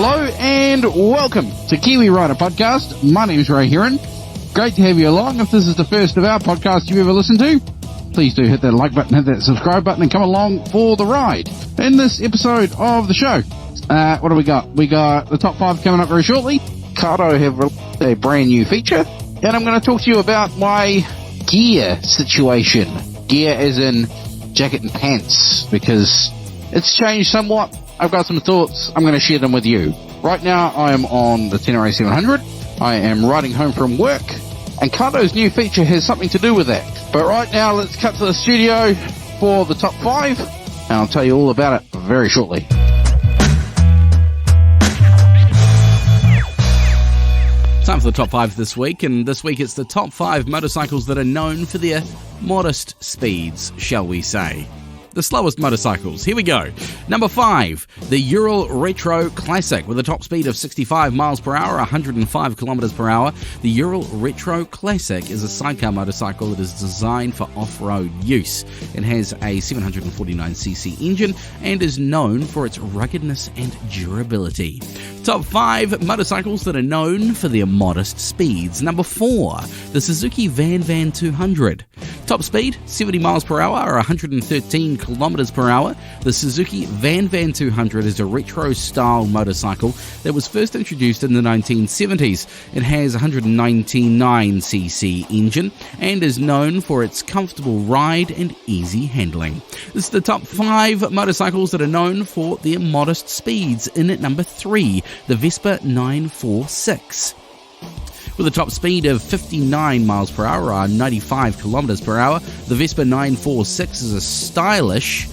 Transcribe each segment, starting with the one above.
Hello and welcome to Kiwi Rider Podcast. My name is Ray Heron. Great to have you along. If this is the first of our podcasts you've ever listened to, please do hit that like button, hit that subscribe button, and come along for the ride. In this episode of the show, what do we got? We got the top 5 coming up very shortly. Cardo have released a brand new feature, and I'm going to talk to you about my gear situation. Gear as in jacket and pants, because it's changed somewhat. I've got some thoughts. I'm going to share them with you. Right now, I am on the Tenere 700. I am riding home from work, and Cardo's new feature has something to do with that. But right now, let's cut to the studio for the top 5, and I'll tell you all about it very shortly. Time for the top 5 this week, and this week it's the top 5 motorcycles that are known for their modest speeds, shall we say. The slowest motorcycles. Here we go. Number 5, the Ural Retro Classic with a top speed of 65 miles per hour, 105 kilometers per hour. The Ural Retro Classic is a sidecar motorcycle that is designed for off-road use. It has a 749cc engine and is known for its ruggedness and durability. Top 5 motorcycles that are known for their modest speeds. Number 4, the Suzuki Van 200. Top speed, 70 miles per hour or 113 kilometers per hour. The Suzuki Van 200 is a retro-style motorcycle that was first introduced in the 1970s. It has a 199cc engine and is known for its comfortable ride and easy handling. This is the top 5 motorcycles that are known for their modest speeds. In at number 3, the Vespa 946. With a top speed of 59 miles per hour or 95 kilometers per hour, the Vespa 946 is a stylish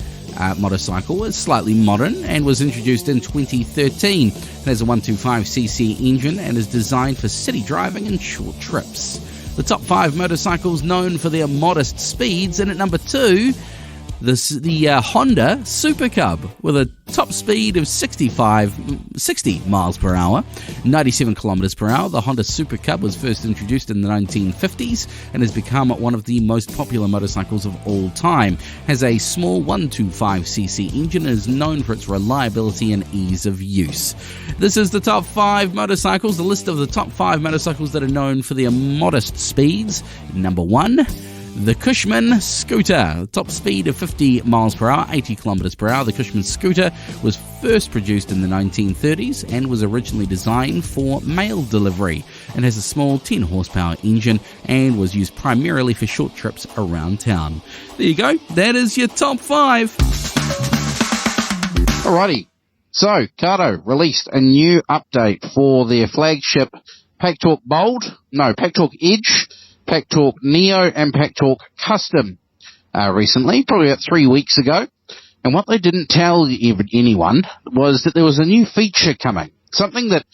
motorcycle. It's slightly modern and was introduced in 2013. It has a 125cc engine and is designed for city driving and short trips. The top 5 motorcycles known for their modest speeds, and at number 2, the Honda Super Cub with a top speed of 60 miles per hour, 97 kilometers per hour. The Honda Super Cub was first introduced in the 1950s and has become one of the most popular motorcycles of all time. Has a small 125cc engine and is known for its reliability and ease of use. This is the top 5 motorcycles, the list of the top 5 motorcycles that are known for their modest speeds. Number 1, the Cushman Scooter, top speed of 50 miles per hour, 80 kilometers per hour. The Cushman Scooter was first produced in the 1930s and was originally designed for mail delivery and has a small 10 horsepower engine and was used primarily for short trips around town. There you go. That is your top 5. Alrighty. So, Cardo released a new update for their flagship Pack Talk Edge, Pack Talk Neo, and Pack Talk Custom recently, probably about 3 weeks ago. And what they didn't tell anyone was that there was a new feature coming. Something that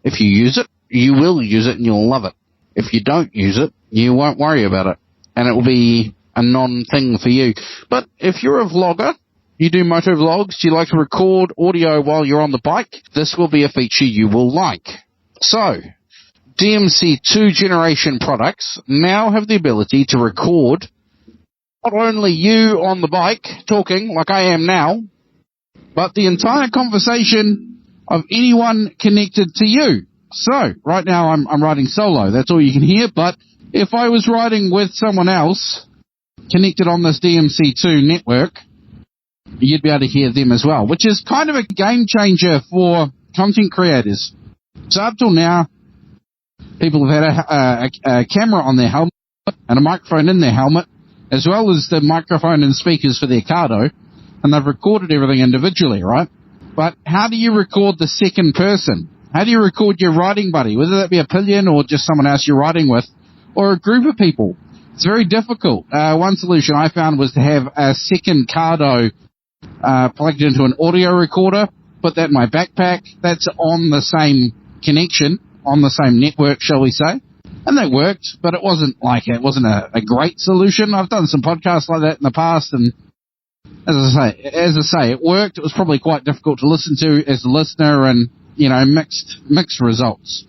if you use it, you will use it and you'll love it. If you don't use it, you won't worry about it. And it will be a non-thing for you. But if you're a vlogger, you do moto vlogs, you like to record audio while you're on the bike, this will be a feature you will like. So, DMC 2 generation products now have the ability to record not only you on the bike talking like I am now, but the entire conversation of anyone connected to you. So, right now I'm riding solo, that's all you can hear, but if I was riding with someone else connected on this DMC 2 network, you'd be able to hear them as well, which is kind of a game changer for content creators. So up till now, people have had a camera on their helmet and a microphone in their helmet, as well as the microphone and speakers for their Cardo, and they've recorded everything individually, right? But how do you record the second person? How do you record your riding buddy, whether that be a pillion or just someone else you're riding with, or a group of people? It's very difficult. One solution I found was to have a second Cardo plugged into an audio recorder, put that in my backpack. That's on the same connection, on the same network, shall we say. And that worked, but it wasn't a great solution. I've done some podcasts like that in the past, and as I say, it worked. It was probably quite difficult to listen to as a listener, and mixed results.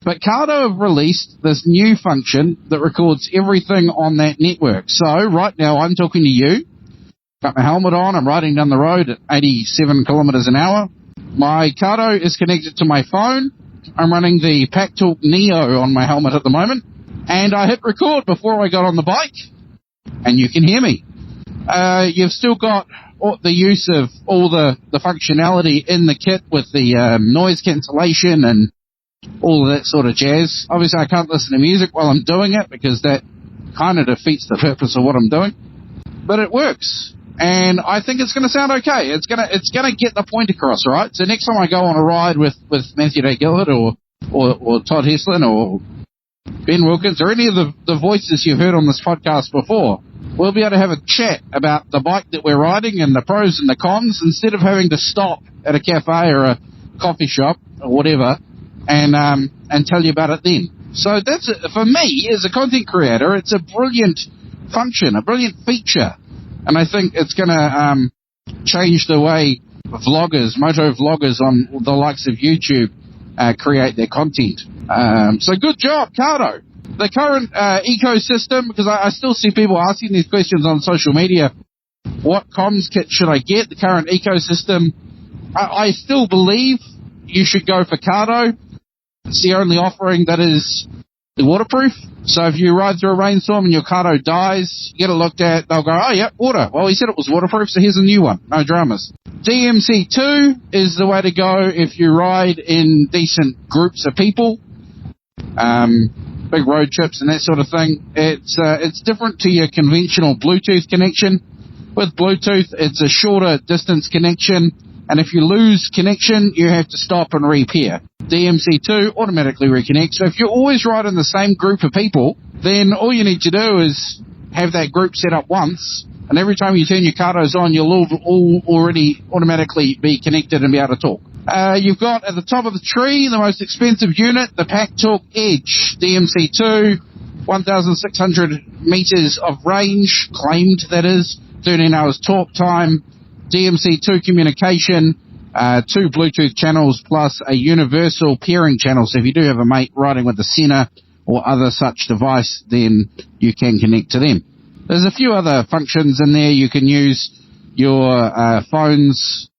But Cardo have released this new function that records everything on that network. So right now I'm talking to you, got my helmet on, I'm riding down the road at 87 kilometers an hour. My Cardo is connected to my phone. I'm running the PackTalk Neo on my helmet at the moment. And I hit record before I got on the bike. And you can hear me. You've still got the use of all the functionality in the kit with the noise cancellation and all of that sort of jazz. Obviously, I can't listen to music while I'm doing it because that kind of defeats the purpose of what I'm doing. But it works. And I think it's going to sound okay. It's going to get the point across, right? So next time I go on a ride with Matthew Day Gillard or Todd Heslin or Ben Wilkins or any of the voices you've heard on this podcast before, we'll be able to have a chat about the bike that we're riding and the pros and the cons instead of having to stop at a cafe or a coffee shop or whatever and tell you about it then. So that's it. For me, as a content creator, it's a brilliant function, a brilliant feature. And I think it's going to change the way moto vloggers on the likes of YouTube create their content. So good job, Cardo. The current ecosystem, because I still see people asking these questions on social media, what comms kit should I get? The current ecosystem, I still believe you should go for Cardo. It's the only offering that is waterproof. So if you ride through a rainstorm and your Cardo dies, you get it looked at, they'll go, oh yeah, water. Well, he said it was waterproof, so here's a new one. No dramas. DMC2 is the way to go if you ride in decent groups of people. Big road trips and that sort of thing. It's different to your conventional Bluetooth connection. With Bluetooth, it's a shorter distance connection, and if you lose connection, you have to stop and repair. DMC2 automatically reconnects. So if you always ride in the same group of people, then all you need to do is have that group set up once, and every time you turn your Cardos on, you'll all already automatically be connected and be able to talk. You've got at the top of the tree, the most expensive unit, the PackTalk Edge DMC2, 1,600 meters of range, claimed that is, 13 hours talk time, DMC2 communication, 2 Bluetooth channels plus a universal pairing channel. So if you do have a mate riding with a Senna or other such device, then you can connect to them. There's a few other functions in there. You can use your phone's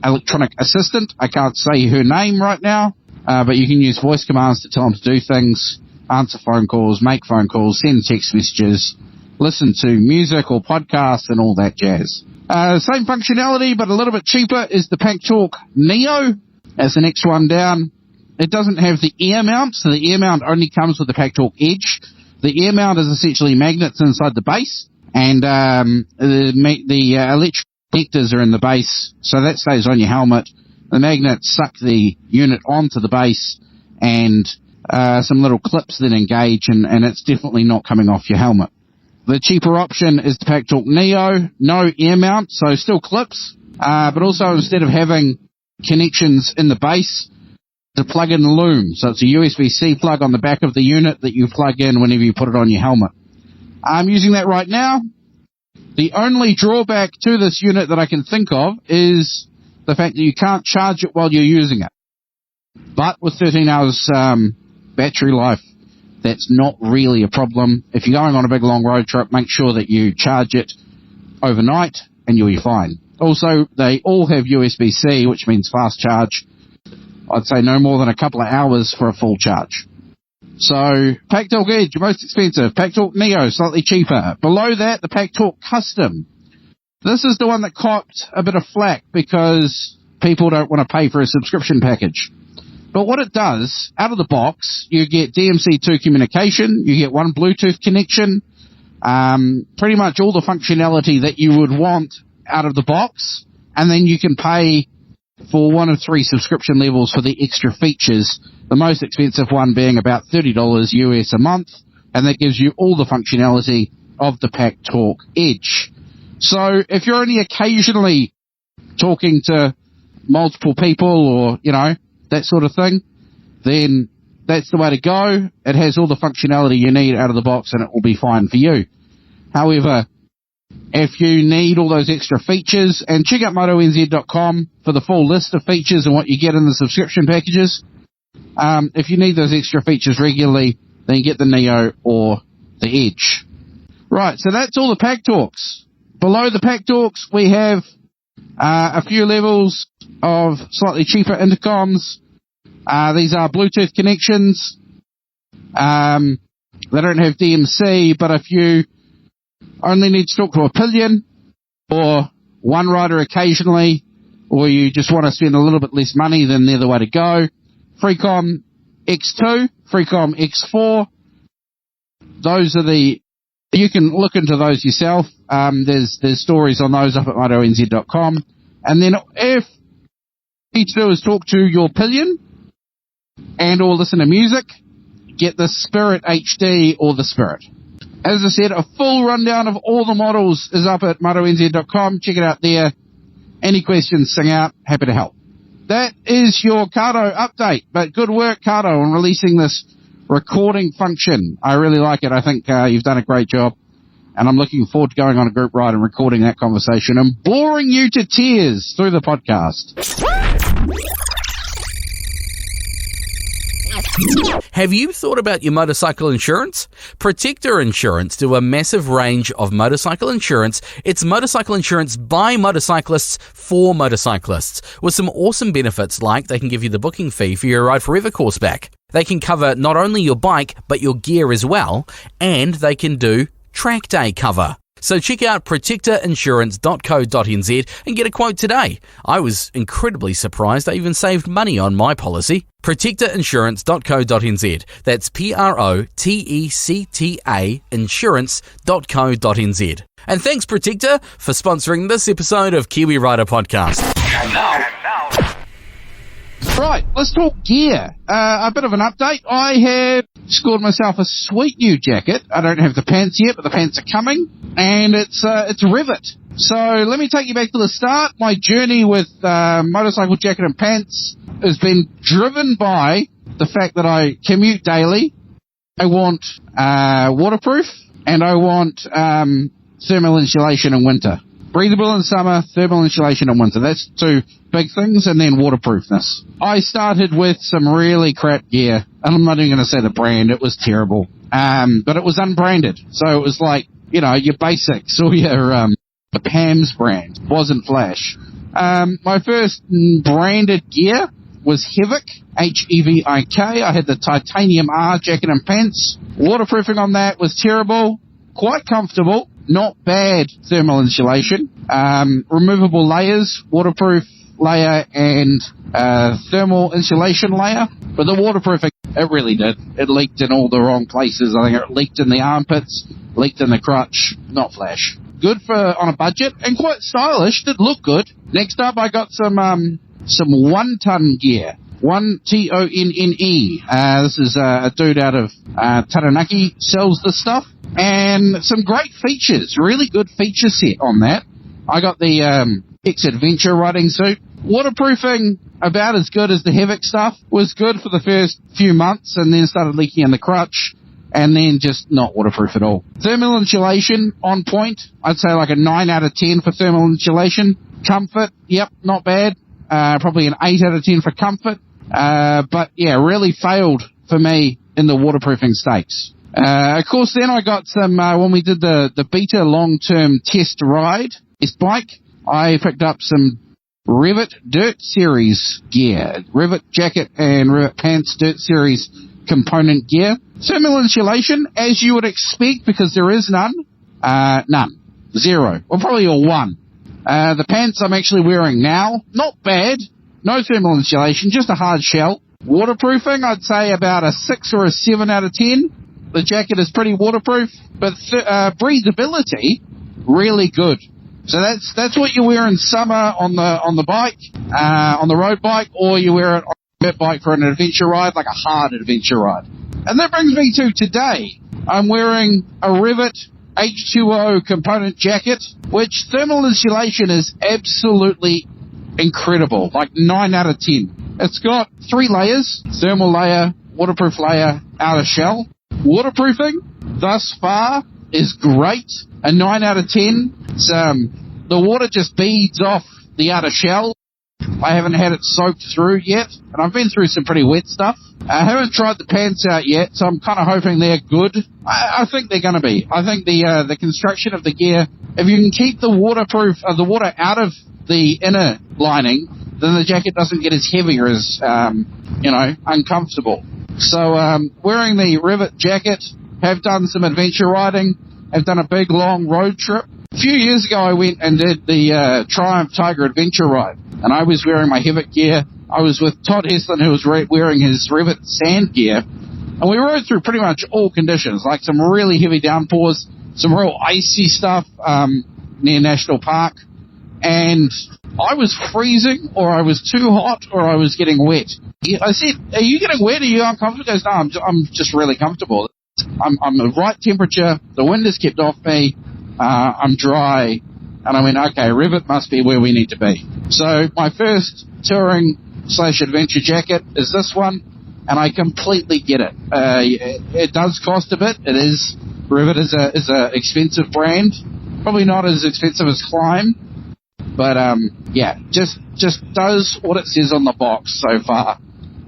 electronic assistant. I can't say her name right now, but you can use voice commands to tell them to do things, answer phone calls, make phone calls, send text messages, listen to music or podcasts and all that jazz. Same functionality, but a little bit cheaper is the PackTalk Neo as the next one down. It doesn't have the ear mount, so the ear mount only comes with the PackTalk Edge. The ear mount is essentially magnets inside the base, and the electric connectors are in the base, so that stays on your helmet. The magnets suck the unit onto the base, and some little clips that engage, and it's definitely not coming off your helmet. The cheaper option is the PackTalk Neo, no ear mount, so still clips, but also instead of having connections in the base, to plug in loom. So it's a USB-C plug on the back of the unit that you plug in whenever you put it on your helmet. I'm using that right now. The only drawback to this unit that I can think of is the fact that you can't charge it while you're using it. But with 13 hours battery life, that's not really a problem. If you're going on a big long road trip, make sure that you charge it overnight and you'll be fine. Also, they all have USB-C, which means fast charge. I'd say no more than a couple of hours for a full charge. So, PackTalk Edge, most expensive. PackTalk Neo, slightly cheaper. Below that, the PackTalk Custom. This is the one that copped a bit of flack because people don't want to pay for a subscription package. But what it does, out of the box, you get DMC2 communication, you get one Bluetooth connection, pretty much all the functionality that you would want out of the box, and then you can pay for one of 3 subscription levels for the extra features, the most expensive one being about $30 US a month, and that gives you all the functionality of the PackTalk Edge. So if you're only occasionally talking to multiple people or, that sort of thing, then that's the way to go. It has all the functionality you need out of the box and it will be fine for you. However, if you need all those extra features, and check out motonz.com for the full list of features and what you get in the subscription packages. If you need those extra features regularly, then you get the Neo or the Edge. Right, so that's all the PackTalks. Below the PackTalks, we have A few levels of slightly cheaper intercoms. These are Bluetooth connections. They don't have DMC, but if you only need to talk to a pillion, or one rider occasionally, or you just want to spend a little bit less money, then they're the way to go. Freecom X2, Freecom X4, those are you can look into those yourself. There's stories on those up at motonz.com. And then if you need to do is talk to your pillion and or listen to music, get the Spirit HD or the Spirit. As I said, a full rundown of all the models is up at motonz.com. Check it out there. Any questions, sing out. Happy to help. That is your Cardo update. But good work, Cardo, on releasing this recording function. I really like it. I think you've done a great job. And I'm looking forward to going on a group ride and recording that conversation and boring you to tears through the podcast. Have you thought about your motorcycle insurance? Protector Insurance do a massive range of motorcycle insurance. It's motorcycle insurance by motorcyclists for motorcyclists, with some awesome benefits like they can give you the booking fee for your Ride Forever course back. They can cover not only your bike, but your gear as well, and they can do track day cover. So check out protectorinsurance.co.nz and get a quote today. I was incredibly surprised I even saved money on my policy. protectorinsurance.co.nz. That's PROTECTA insurance.co.nz. And thanks, Protector, for sponsoring this episode of Kiwi Rider Podcast. And now. Right, let's talk gear. A bit of an update. I have scored myself a sweet new jacket. I don't have the pants yet, but the pants are coming, and it's Rivet. So let me take you back to the start. My journey with motorcycle jacket and pants has been driven by the fact that I commute daily. I want waterproof, and I want thermal insulation in winter. Breathable in summer, thermal insulation in winter. That's two big things, and then waterproofness. I started with some really crap gear, and I'm not even going to say the brand. It was terrible. But it was unbranded. So it was like, your basics or your the PAMS brand. Wasn't Flash. My first branded gear was Hevik, Hevik. I had the titanium R jacket and pants. Waterproofing on that was terrible. Quite comfortable. Not bad thermal insulation. Removable layers, waterproof layer and thermal insulation layer. But the waterproofing, it really did. It leaked in all the wrong places. I think it leaked in the armpits, leaked in the crotch. Not Flash. Good for on a budget and quite stylish. Did look good. Next up, I got some 1-ton gear. 1TONNE. This is a dude out of Taranaki sells this stuff. And some great features, really good feature set on that. I got the X Adventure riding suit. Waterproofing, about as good as the Hevik stuff. Was good for the first few months and then started leaking in the crutch and then just not waterproof at all. Thermal insulation, on point. I'd say like a 9 out of 10 for thermal insulation. Comfort, yep, not bad. Probably an 8 out of 10 for comfort. But yeah, really failed for me in the waterproofing stakes. Of course, then I got some, when we did the beta long-term test ride, this bike, I picked up some Rivet Dirt Series gear. Rivet jacket and Rivet pants Dirt Series component gear. Thermal insulation, as you would expect, because there is none. None. Zero. Well, probably a 1. The pants I'm actually wearing now, not bad. No thermal insulation, just a hard shell. Waterproofing, I'd say about a 6 or a 7 out of 10. The jacket is pretty waterproof, but breathability, really good. So that's what you wear in summer on the bike, on the road bike, or you wear it on a dirt bike for an adventure ride, like a hard adventure ride. And that brings me to today. I'm wearing a Rivet H2O component jacket, which thermal insulation is absolutely incredible, like 9 out of 10. It's got 3 layers, thermal layer, waterproof layer, outer shell. Waterproofing, thus far, is great. A 9 out of 10. It's, the water just beads off the outer shell. I haven't had it soaked through yet, and I've been through some pretty wet stuff. I haven't tried the pants out yet, so I'm kind of hoping they're good. I think they're going to be. I think the construction of the gear, if you can keep the water out of the inner lining, then the jacket doesn't get as heavy or as, uncomfortable. So wearing the Rivet jacket, have done some adventure riding, have done a big long road trip. A few years ago I went and did the Triumph Tiger Adventure Ride, and I was wearing my Rivet gear. I was with Todd Heslin, who was wearing his Rivet sand gear, and we rode through pretty much all conditions, like some really heavy downpours, some real icy stuff near National Park, and I was freezing, or I was too hot, or I was getting wet. I said, "Are you getting wet? Are you uncomfortable?" He goes, "No, I'm just really comfortable. I'm the right temperature. The wind has kept off me. I'm dry." And I went, "Okay, Rivet must be where we need to be." So my first touring/adventure jacket is this one, and I completely get it. It does cost a bit. It is. Rivet is a expensive brand. Probably not as expensive as Climb. But, just does what it says on the box so far.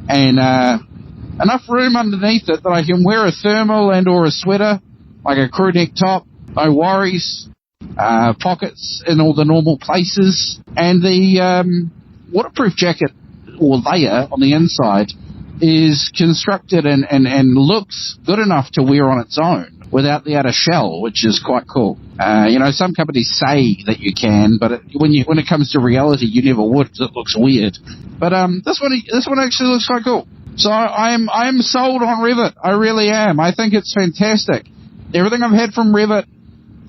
And, enough room underneath it that I can wear a thermal and or a sweater, like a crew neck top, no worries, pockets in all the normal places. And the, waterproof jacket, or layer on the inside, is constructed and looks good enough to wear on its own without the outer shell, which is quite cool. Some companies say that you can, but when it comes to reality, you never would, because it looks weird. But this one actually looks quite cool. So I am sold on Rivet. I really am. I think it's fantastic. Everything I've had from Rivet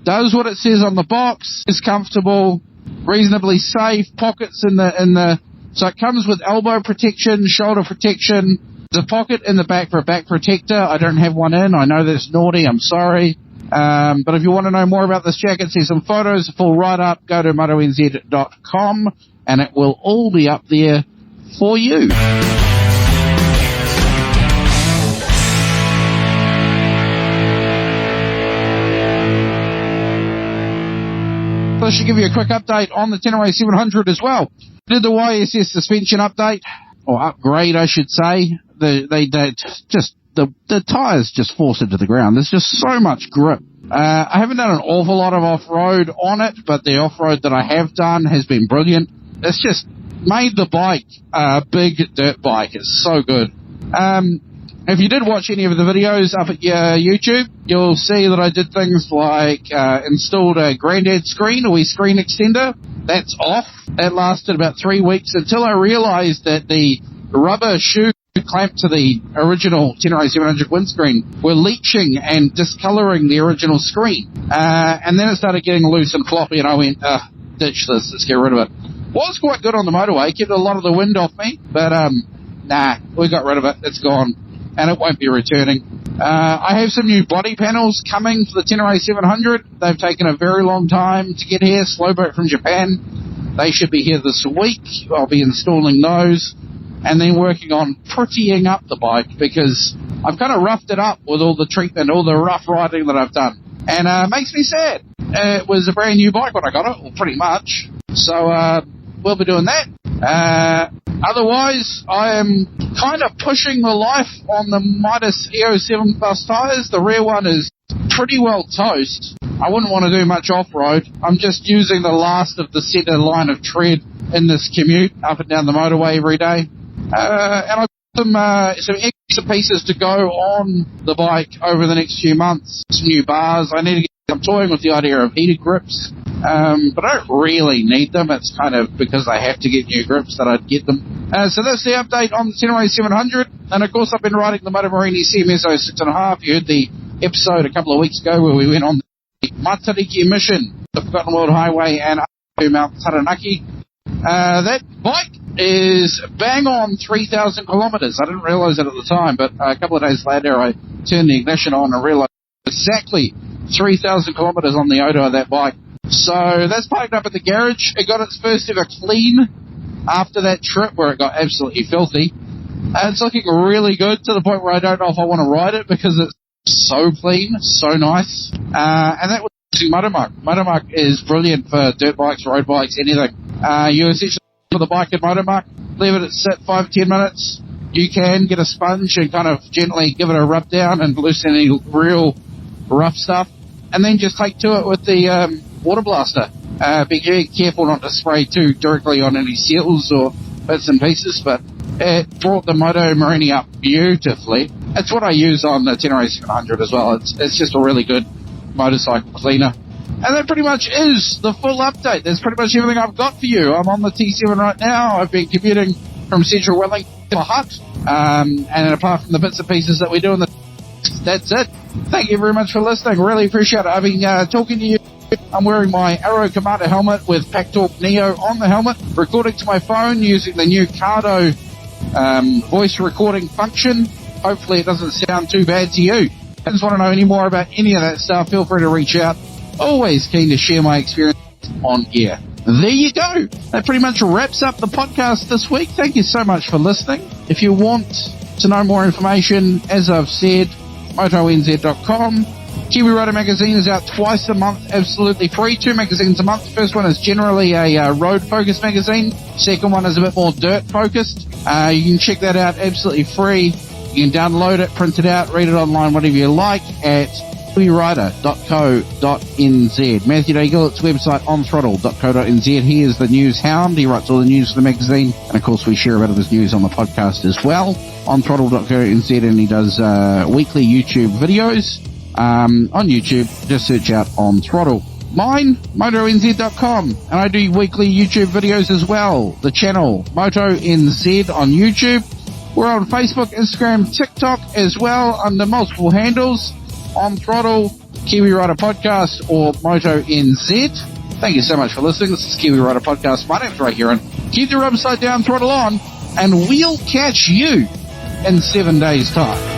does what it says on the box, is comfortable, reasonably safe, pockets in the so it comes with elbow protection, shoulder protection. The pocket in the back for a back protector. I don't have one in. I know that's naughty. I'm sorry. But if you want to know more about this jacket, see some photos, a full write-up, go to motonz.com, and it will all be up there for you. So I should give you a quick update on the Tenere 700 as well. Did the YSS suspension update, or upgrade, I should say. The tires just force into the ground. There's just so much grip. I haven't done an awful lot of off-road on it, but the off-road that I have done has been brilliant. It's just made the bike a big dirt bike. It's so good. If you did watch any of the videos up at YouTube, you'll see that I did things like installed a granddad screen, a wee screen extender. That's off. That lasted about 3 weeks until I realized that the rubber shoe clamped to the original Tenere 700 windscreen were leaching and discoloring the original screen. And then it started getting loose and floppy, and I went, ditch this, let's get rid of it. Was quite good on the motorway, kept a lot of the wind off me, but we got rid of it, it's gone, and it won't be returning. I have some new body panels coming for the Tenere 700. They've taken a very long time to get here, slow boat from Japan. They should be here this week. I'll be installing those. And then working on prettying up the bike, because I've kind of roughed it up with all the treatment, all the rough riding that I've done. And it makes me sad. It was a brand new bike when I got it, well, pretty much. So we'll be doing that. Otherwise, I am kind of pushing the life on the Midas EO7 Plus tyres. The rear one is pretty well toast. I wouldn't want to do much off-road. I'm just using the last of the centre line of tread in this commute up and down the motorway every day. And I've got some extra pieces to go on the bike over the next few months. Some new bars. I'm toying with the idea of heated grips, but I don't really need them. It's kind of because I have to get new grips that I'd get them. So that's the update on the Tenere 700. And of course, I've been riding the Motomorini CMS 06.5. You heard the episode a couple of weeks ago where we went on the Matariki mission, the Forgotten World Highway, and up to Mount Taranaki. That bike is bang on 3,000 kilometres. I didn't realise it at the time, but a couple of days later I turned the ignition on and realised exactly 3,000 kilometres on the odour of that bike. So that's parked up at the garage. It got its first ever clean after that trip where it got absolutely filthy. It's looking really good to the point where I don't know if I want to ride it because it's so clean, so nice. And that was using Motomuck. Motomuck is brilliant for dirt bikes, road bikes, anything. You essentially put the bike in Motomuck, leave it at sit 5-10 minutes. You can get a sponge and kind of gently give it a rub down and loosen any real rough stuff, and then just take to it with the water blaster. Be very careful not to spray too directly on any seals or bits and pieces, but it brought the Moto Morini up beautifully. It's what I use on the Tenere 700 as well. It's just a really good motorcycle cleaner. And that pretty much is the full update. That's pretty much everything I've got for you. I'm on the T7 right now. I've been commuting from Central Wellington to Hutt. And apart from the bits and pieces that we do in the... That's it. Thank you very much for listening. Really appreciate it. I've been talking to you. I'm wearing my Aero Commander helmet with Packtalk Neo on the helmet, recording to my phone using the new Cardo voice recording function. Hopefully it doesn't sound too bad to you. If you just want to know any more about any of that stuff, feel free to reach out. Always keen to share my experience on gear. There you go. That pretty much wraps up the podcast this week. Thank you so much for listening. If you want to know more information, as I've said, motonz.com. Kiwi Rider magazine is out twice a month, absolutely free. 2 magazines a month. The first one is generally a road-focused magazine. Second one is a bit more dirt-focused. You can check that out absolutely free. You can download it, print it out, read it online, whatever you like, at kiwirider.co.nz. Matthew Day-Gillett's website, onthrottle.co.nz. He is the news hound. He writes all the news for the magazine. And, of course, we share a bit of his news on the podcast as well, onthrottle.co.nz, and he does weekly YouTube videos. On YouTube, just search out On Throttle. Mine, motonz.com, and I do weekly YouTube videos as well. The channel, MotoNZ on YouTube. We're on Facebook, Instagram, TikTok as well under multiple handles. On Throttle, Kiwi Rider Podcast, or MotoNZ. Thank you so much for listening. This is Kiwi Rider Podcast. My name's Ray Huron. Keep your upside down throttle on, and we'll catch you in 7 days' time.